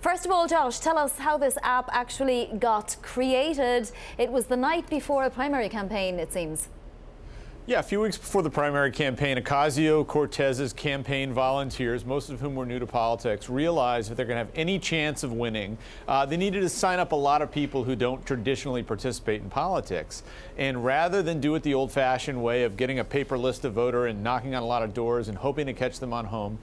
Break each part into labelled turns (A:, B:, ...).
A: First of all, Josh, tell us how this app actually got created. It was the night before a primary campaign, it seems.
B: Yeah, a few weeks before the primary campaign, Ocasio-Cortez's campaign volunteers, most of whom were new to politics, realized if they're going to have any chance of winning, they needed to sign up a lot of people who don't traditionally participate in politics. And rather than do it the old-fashioned way of getting a paper list of voter and knocking on a lot of doors and hoping to catch them on home,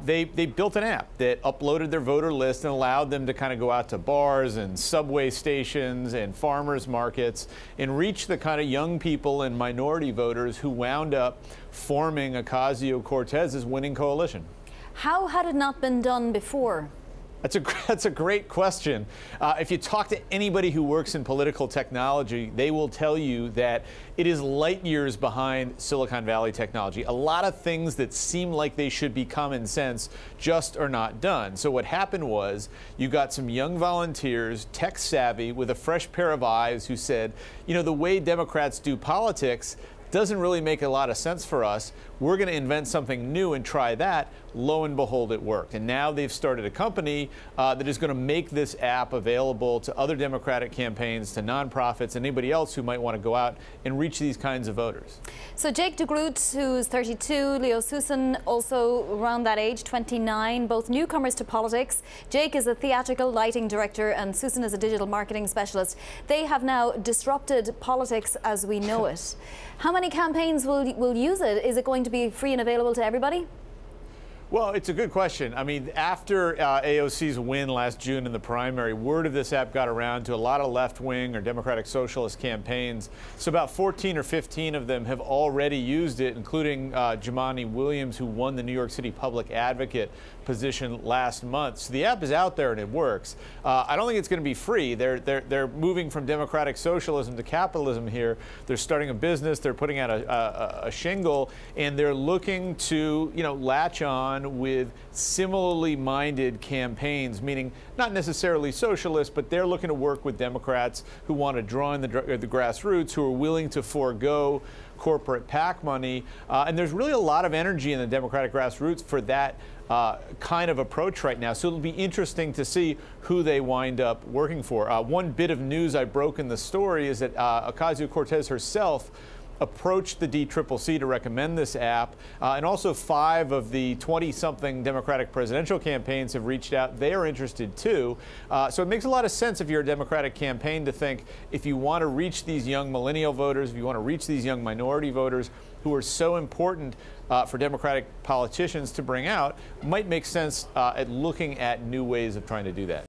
B: they built an app that uploaded their voter list and allowed them to kind of go out to bars and subway stations and farmers markets and reach the kind of young people and minority voters who wound up forming Ocasio-Cortez's winning coalition.
A: How had it not been done before?
B: That's a great question. If you talk to anybody who works in political technology, they will tell you that it is light years behind Silicon Valley technology. A lot of things that seem like they should be common sense just are not done. So what happened was you got some young volunteers, tech savvy, with a fresh pair of eyes who said, you know, the way Democrats do politics doesn't really make a lot of sense for us. We're going to invent something new and try that. Lo and behold, it worked. And now they've started a company that is going to make this app available to other Democratic campaigns, to nonprofits, anybody else who might want to go out and reach these kinds of voters.
A: So Jake DeGroot, who's 32, Leo Susan, also around that age, 29, both newcomers to politics. Jake is a theatrical lighting director and Susan is a digital marketing specialist. They have now disrupted politics as we know it. How many campaigns will use it? Is it going to be free and available to everybody?
B: Well, it's a good question. I mean, after AOC's win last June in the primary, word of this app got around to a lot of left-wing or Democratic Socialist campaigns. So about 14 or 15 of them have already used it, including Jumaane Williams, who won the New York City Public Advocate position last month. So the app is out there and it works. I don't think it's going to be free. They're moving from democratic socialism to capitalism here. They're starting a business. They're putting out a shingle, and they're looking to, you know, latch on with similarly minded campaigns, meaning not necessarily socialist, but they're looking to work with Democrats who want to draw in the grassroots, who are willing to forego corporate PAC money. And there's really a lot of energy in the Democratic grassroots for that kind of approach right now. So it'll be interesting to see who they wind up working for. One bit of news I broke in the story is that Ocasio-Cortez herself approached the DCCC to recommend this app, and also 5 of the 20-something Democratic presidential campaigns have reached out. They are interested too. So it makes a lot of sense if you're a Democratic campaign to think, if you want to reach these young millennial voters, if you want to reach these young minority voters who are so important for Democratic politicians to bring out, might make sense at looking at new ways of trying to do that.